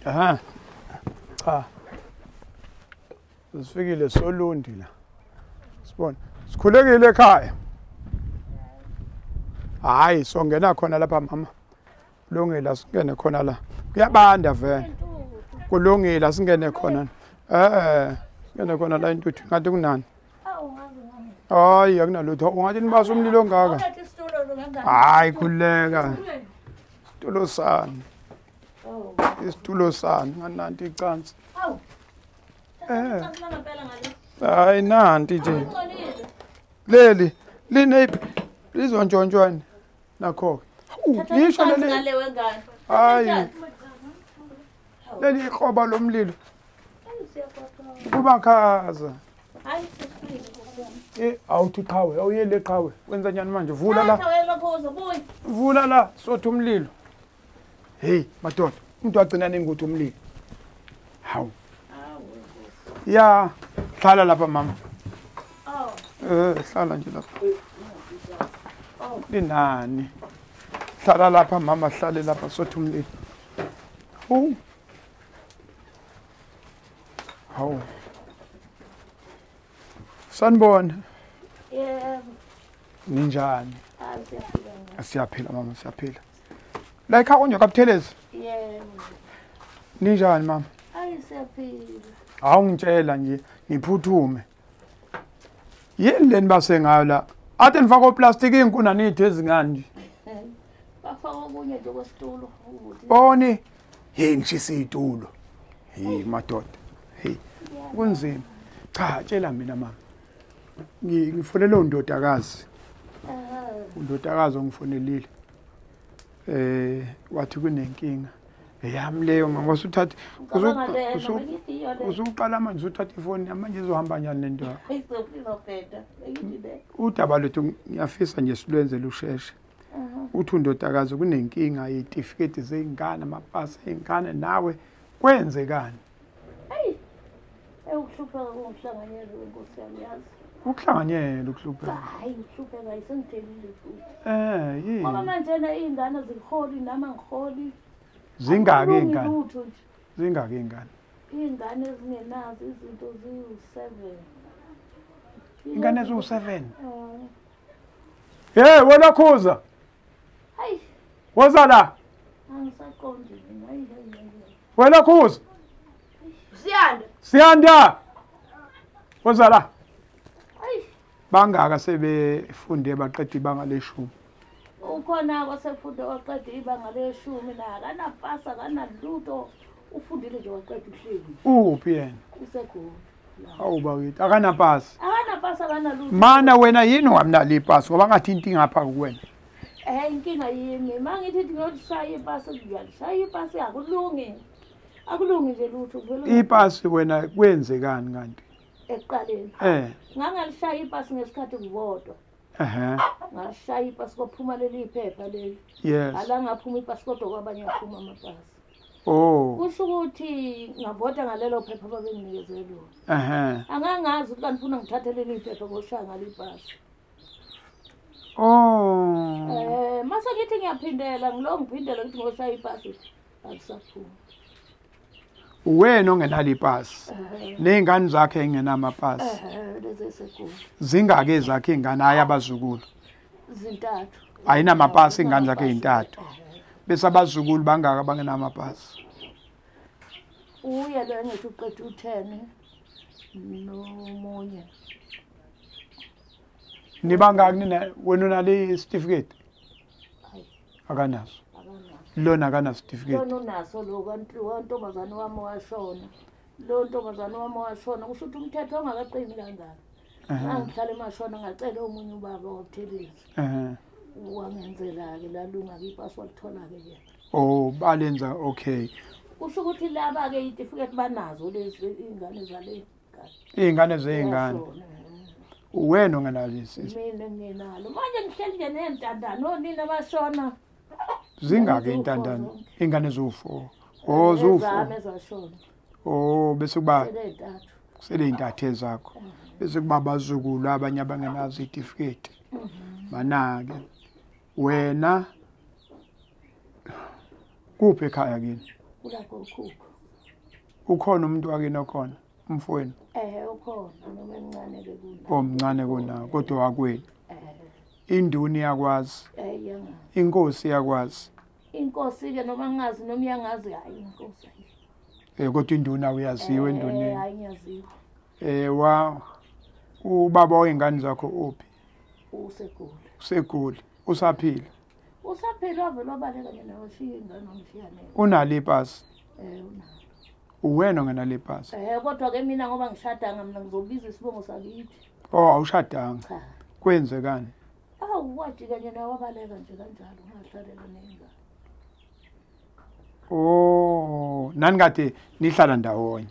Aha. Cha. Sifikile Solundi la. Sibona. Sikhulekile ekhaya. Hayi songena khona lapha mama. Kulungile singene khona la. Kuyabanda vele. Kulungile singene khona. Singene khona la intuthu ngathi kunani. Hayi akunalutho. Ungathi nibasa umlilo ngaka. Hayi khuleka. Isitulo sani. Isitulo sani ngananti icansi. Hayi nanti nje. Leli linephi lizontshontswane nakho. Ngisho leli. Hayi. Leli ikhoba lomlilo. Kubakhaza. Hayi awuthi qhawe awuyele qhawe wenza njani manje vula la vula la sotha umlilo hey madoda umuntu agcina nini ukuthi umlilo hawu ya hlala lapha mama hlala nje lapha linani hlala lapha mama hlale lapha sotha umlilo hawu sanibona yebo ninjani siyaphila siyaphila mama siyaphila la ekhaya konje kapithelezi yebo ninjani mama hayi siyaphila awungitshela nje ngiphuthume yini leni basengayo la ade nifaka oplastic inkuna nithi ezingani nje bafaka okunye nje kwesitulo ukuthi boni hey ngishisa izitulo hey madoda hey kunzima cha tshela mina mama ngifonele undodakazi undodakazi ongifonelile wathi kunenkinga eyami leyo mama wasuthatha usuqala manje usuthatha ifoni manje izohamba njani lento yakho izophetha eyithi udaba lethu ngiyafisa nje silwenzele usheshe uthi undodakazi kunenkinga yetifiketi zeingane amapasi eingane nawe kwenzekani hey ukuhlupheka komhlanganyelo wenkosi yami yazi ukuhlanganyela ukuhlupheka hayi ukuhlupheka ayisengithelile futhi yini ngoba manje izingane ziholi nama ngiholi zingaki ingane zingaki ingane ingane ezingenazo izinto ziyi-7 ingane eziwu-7 hey wena Khuza hayi woza la angisaqondi mina hayi wena Khuza Siyanda woza la bangaka sebefunde baqeda ibanga leshumi ukhona kwasefunde waqeda ibanga leshumi na akanapasa akanalutho ufundile nje waqeda uhleli uphi yena usekhona awuba withi akanapasi akanalutho mana wena yini wamnali ipasi ngoba ngathi inkinga ngapha kuwena inkinga yini mangithi ngiyolishaya ipasi ngiyalishaya ipasi akulungi nje lutho vele ipasi wena kwenzekani kanti ekuqaleni ngangalishaya ipasi ngesikhathi kuvodwa ngalishaya ipasi kophuma leli iphepha leli yes ala ngaphuma ipasi kodwa kwabanye aphuma amapasi kusho ukuthi ngavota ngalelo phepha babenginikeze lona angangazi ukuthi kanifuna ngithathe leli iphepha ngoshaya ngale ipasi mase ngithi ngiyaphindela ngiphindela ukuthi ngoshaya ipasi akusaphuma wena ongenali ipasi nezingane zakhe engenamapasi zingake ezakhe ingane ayabazukulu zintathu ayinamapasi ingane zakhe ezintathu bese abazukulu bangaka bangenamapasi uya lo ngithi uqeda u10 nomunye nibangaki nina wena unale certificate akanaso lona kana certificate lona unaso lo kantombazane wami washona lo ntombazane wami washona kusho ukuthi umthetho ongakaqini kangaka angihlala emashona ngacela omunye ubaba wobuthelezi wangenzela ke lalunga ipasi walithola ke balenza okay kusho ukuthi laba ke certificate banazo lezi ingane zale ingane zeingane wena ongenalisi mina nginalo manje ngihleli nje nentandane nina bashona zingaki intandane ingane eziwu4 ziwu4 bese kuba kusele intathe zakho bese kuba abazukulu abanye abangenazo certificate manake wena kuphi ekhaya kini kulapho ukhukho Ukhona umuntu wakini okhona umfowenu? Ukhona noma emncane ke kuna. Omncane kunawo kodwa wakwenu. Induni yakwazi. Yangazi. Inkosi yakwazi. Inkosi ke noma ngingazi noma iyangazi hayi inkosi ayikho. Kodwa induna uyaziwa enduneni. Hayi ngiyaziwa. Wa ubaba wengane zakho uphi? Usegula. Usaphila. Usaphila wavela wabaleka nje nawe shiya ingane ngishiyane. Unalo ipasi? Unalo. Uwena ongenalo ipasi? Kodwa ke mina ngoba ngishadanga mina ngizobiza isibongo sakithi. Awushadanga. Cha. Kwenzekani? Wajika nje nawe wabaleka nje kanjalo ungahlalela nengane. Nani kade nihlala ndawonye?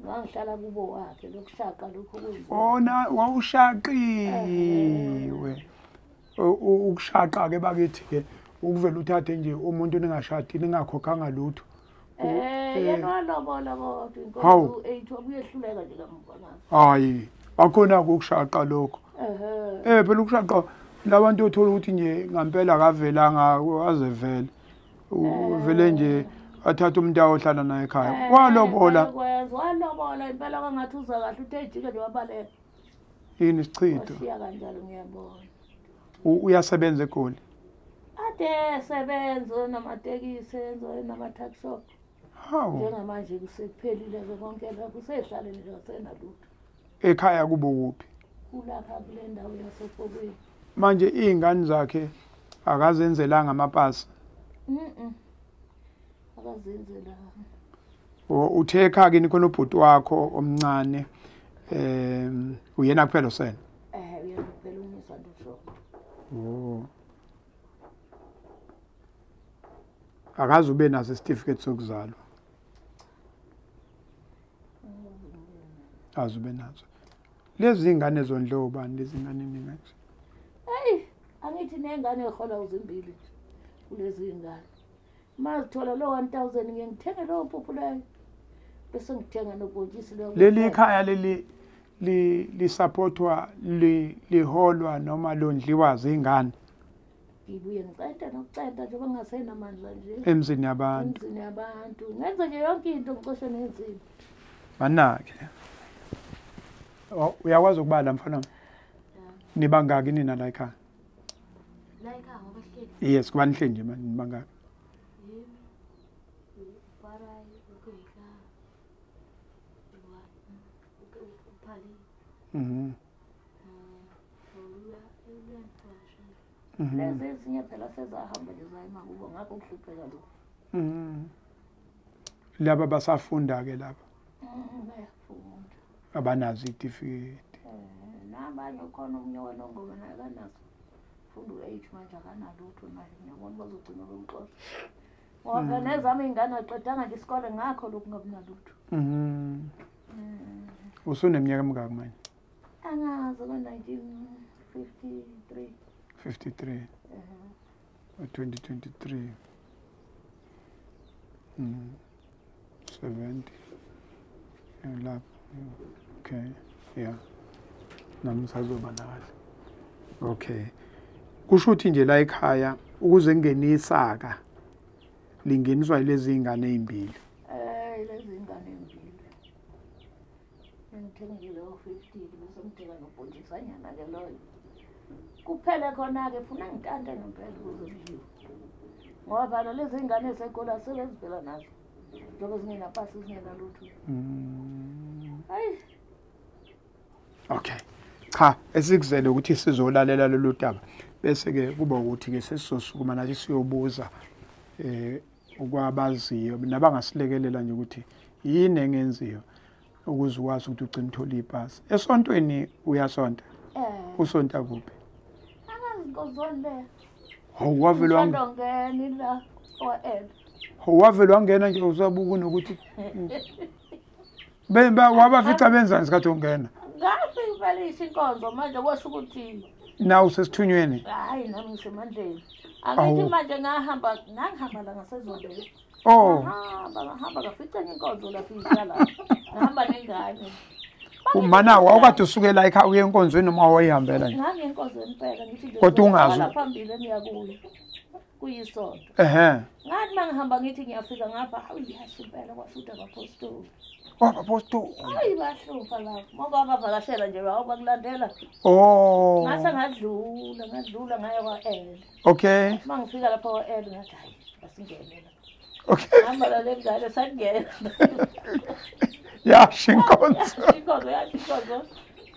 Ngihlala kubo wakhe lokushaqa lokho kwenziwa. Wawushaqiwe. Ukushaqa ke bakithi ke ukuvela uthathe nje umuntu ningashadi ningakhokhanga lutho. Yena walobola kodwa inkosi 8 wabuyehluleka nje kamuva ngathi. Hayi, akhona ukushaqa lokho. Phela ukushaqa labantu othola ukuthi nje ngampela akavelanga azevele. Uvele nje athatha umuntu ayohlala naye ekhaya. Walobola impela kangathi uza kahle uthe ejike nje wabaleka. Yini isichitho? Washiya kanjalo ngiyabona. Uyasebenza eGoli? Ade sebenza namatekisi enzo nama-tuck shop. Njengamanje kusekuphelile konke lapho kusehlaleni nje asenalutho. Ekhaya kubo kuphi? Kulapha kule ndawo yaseFokweni. Manje izingane zakhe akazenzelanga amapasi? Akazenzelanga. Uthe ekhaya kini khona ubhuti wakho omncane uyena kuphela usena? Uyena kuphela umisa nje. Akazi ube naso certificate sokuzalwa? Azube nazo. Lezi ingane zondlo bani lezi ingane mina nje? Angithi nengane ehola uzimbili kulezi ingane. Mazithola lo 1000 ngiyengithenga lo phuphu leyo. Bese ngithenga nobhontshisi lo. Leli ikhaya leli li-supportwa liholwa noma londliwa zingane? Ngibuye ngiceda nokuceda njengoba ngingasenamandla nje. Emzini yabantu. Emzini yabantu. Ngenza nje yonke into ngicishe nenzima. Manake. Uyakwazi ukubala mfana? Nibangaki nina la ekhaya? La ekhaya ngoba sihleli. Yes, kubanihle nje manje nibangaki? Lezi ezinye phela sezahamba nje zayima kubo ngakho kuhlupheka lokho. Laba basafunda ke laba? Bayafunda. Abanazo itifiketi? Nabanye ukhona omunye wanongoma naye akanazo. Funda u-8 manje akanalutho naye ngiyabona bazogcina bemxoxa. Ngoba nezami ingane aqedanga nje isikole ngakho lokhu ngabunalutho. Usuneminyaka emingaki manje? Angazi ko-1953. 53. 2023. 70. Lapho. Okay. Yeah. Nami sazoba nakahle. Okay. Kusho ukuthi nje la ekhaya ukuze kungenisaka lingeniswa lezi ingane ezimbili. Lezi ingane ezimbili. Ngithengile o50 bese ngithenga nobhontshisanyana ke loyo. Kuphela khona ke funa ngitante ngempela ukuze ngidliwe. Ngoba phela lezi ingane esekola sebezivela nazo. Njengoba zingena pasi zingena lutho. Hayi. Okay. Cha, esikuzele ukuthi sizolalela lolu daba. Bese ke kuba ukuthi ke sesizosukuma nathi siyobuza ukwabaziyo nabangasilekelela nje ukuthi yini engenziyo ukuze ukwazi ukuthi ugcine uthola ipasi. Esontweni uyasonta? Usonta kuphi? Angazikozole. Wavela wangena la oel. Wavela wangena nje usabuka nokuthi wabafica benzani isikhathi ungena? Ngafika inkonzo manje washo ukuthi nawu sesithunyweni. Hayi nami ngisemandleni. Angithi manje ngihamba la ngasezondela. Ngahamba ngafica inkonzo lapha ihlala. Ngihamba nengane. Umana wakade usukela ekhaya uye enkonzweni noma wayihambela nje? Ngangenkonzweni phela ngithi nje. Kodwa ungazi. Phambili emiyakuyo. kuyisonto. Ngathi mangihamba ngithi ngiyafika ngapha hawu yasho impela kwashutha abapostoli. Abapostoli. Hayi bahlupha lapho. Ngoba abavakashela nje bakulandela. Oh. Ngase ngadlula ngaya kwa-L. Okay. Mangifika lapha kwa-L ngathi hayi asingene. Okay. Hamba la lengane sakungena. Yasho inkonzo. Inkonzo.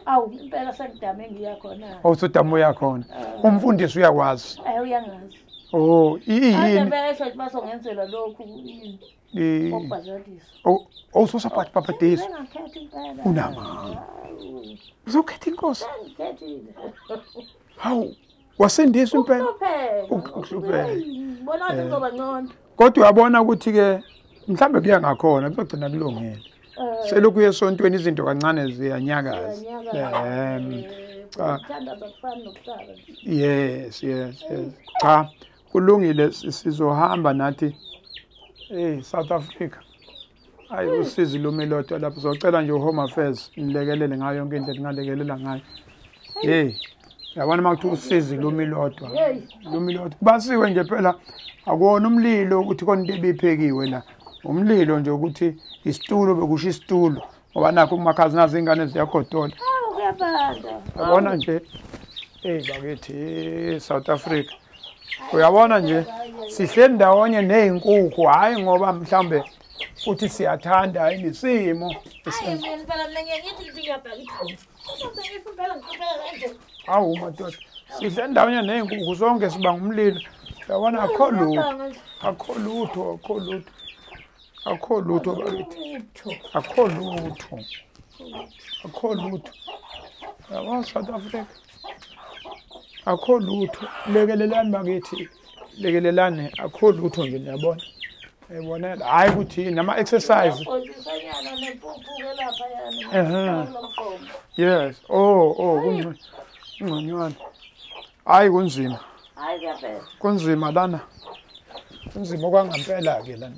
Awu impela sengidame ngiyakhona. Awusudamo yakhona. Umfundisi uyakwazi. Uyangazi. Oh, yini? Besho basongenzela lokhu yini? Obhazadisa. Awususaphakathi babhadisa. Ngakhetha impela. Unama. Uzokhetha inkosi. Ngikethile. Hawu, wasendiswa impela. Ukuhlupheka. Bona ukuthi ngoba ngcono. Kodwa uyabona ukuthi ke mhlambe kuya ngakhona kuzogcina kulungile. Selokhu yesontweni izinto kancane ziyanyakaza. Yes. Cha, kulungile sizohamba nathi South Africa. Hayi usizi lomelodwa lapho sizocela nje uHome Affairs nilekelele ngayo yonke into engalekelela ngayo. Yabona makuthiwa usizi lomelodwa. Lomelodwa basiwe nje phela akuwona umlilo ukuthi konke ebiphekiwe la. Umlilo nje ukuthi isitulo bekusho isitulo ngoba nakho kumakhazi nazo ingane ziyagodola. Kuyabanda. Yabona nje bakithi South Africa. Uyabona nje sihle ndawonye nezinkukhu hayi ngoba mhlambe uthi siyathanda inisimo. Hayi mina phela ngiyithi ngiyabhaka iphansi. Ngifuna phela ngikuphela kanje. Awu madoda sihle ndawonye nezinkukhu sonke sibanga umlilo. Yabona akho lutho bakithi. Akho lutho. Yabona South Africa. Akho lutho. Lekelelani bakithi. Lekelelani akho lutho nje niyabona. Ebonela hayi ukuthi nama exercise. Yes. Kungconywana. Hayi kunzima. Hayi kuyaphela. Kunzima lana. Kunzima kwangempela ke lana.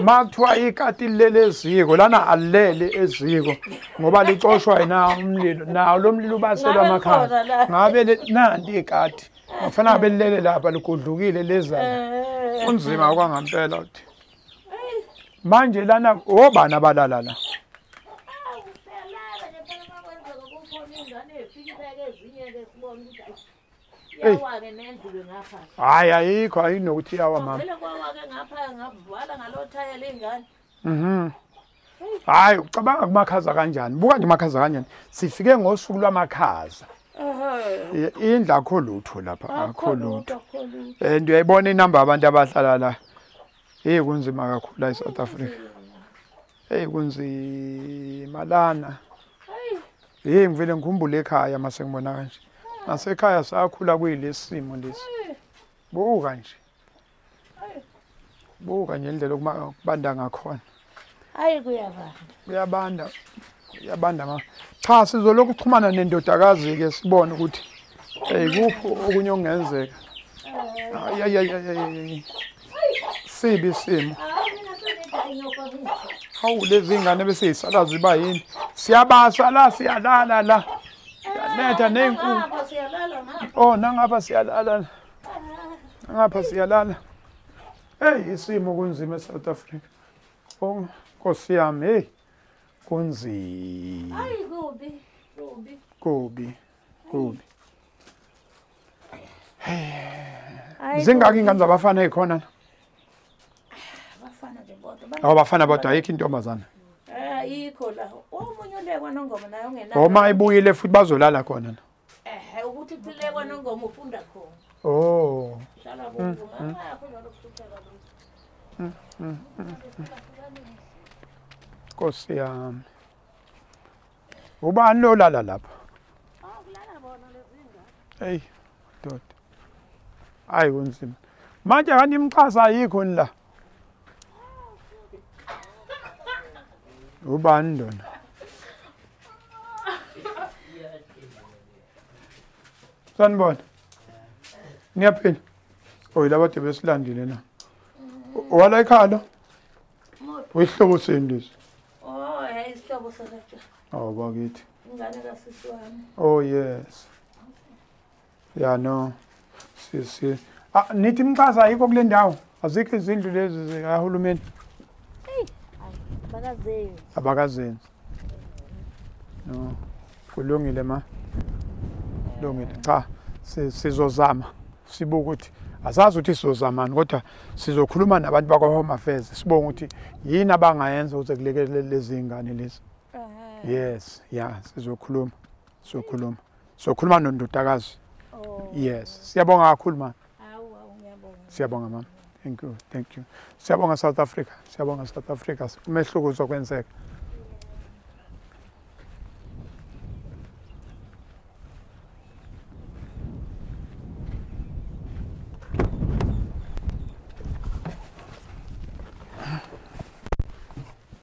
Makuthiwa ikati leleziko lana alele eziko ngoba licoshwa yina umlilo nawo lo mlilo ubaselwa emakhaya. Ngabe nanti ikati. Kufanele belele lapha likudlukile lezana. Kunzima kwangempela uthi. Manje lana obana balala la. Hayi ayikho ayinokuthi yawa mama. Vele kwawake ngapha ngavala ngalothaya lengane. Hayi ucabanga kumakhaza kanjani? Buka nje makhaza kanjani? Sifike ngosuku lwamakhaza. Indla akho lutho lapha akho lutho. Ndiyayibona inamba abantu abahlala la. Kunzima kakhulu la eSouth Africa. Kunzima lana. Ngivele ngikhumbule ekhaya mase ngibona kanje. Nasekhaya sakhula kuyilesimo lesi. Buka nje. Buka nje indlela okubanda ngakhona. Hayi kuyabanda. Kuyabanda ma. Cha sizolokhu ukuxhumana nendodakazi ke sibone ukuthi kuphi okunye okungenzeka. Sibi isimo. Hawu lezi ngane bese isala ziba yini? Siyabasa la siyalala la. Yanetha nezinkukhu. Nangapha siyalala. Ngapha siyalala. Isimo kunzima eSouth Africa. Nkosi yami kunzima. Hayi kubi. Zingaki ingane zabafana ekhona? Bafana nje bodwa. Abafana bodwa ayikho intombazana. Ayikho la. Omunye ulekwa nongoma naye ongenayo. Uma ibuyile futhi bazolala khona na. Ukuthi kulekwa nongoma ufunda khona. Hlala yakho njalo kusuthela lo. Nkosi yami. Ubani lo lala lapha? Kulala bona lezinga. Doda. Hayi kunzima. Manje kanti imxhasa ayikho ni la. Ubani ndona? Sanibona. Niyaphila? Laba de besilandile na. Wala ekhalo? Uyihlobo sendisi. Isihlobo sakatsha. Bakithi. Ingane kasisi wami. Yes. Yeah, no. Nithi imqhaza ayikho kule ndawo azikho izindlu lezi zikahulumeni abakazenzi no kulungile ma kulungile cha sizozama sibuka ukuthi asazi ukuthi sizozamani kodwa sizokhuluma nabantu bakwa Home Affairs sibonga ukuthi yini abangayenza ukuze kulekelele lezi ngane lezi yes sizokhuluma nondodakazi yes siyabonga kakhulu ma siyabonga mama thank you siyabonga South Africa umehluko uzokwenzeka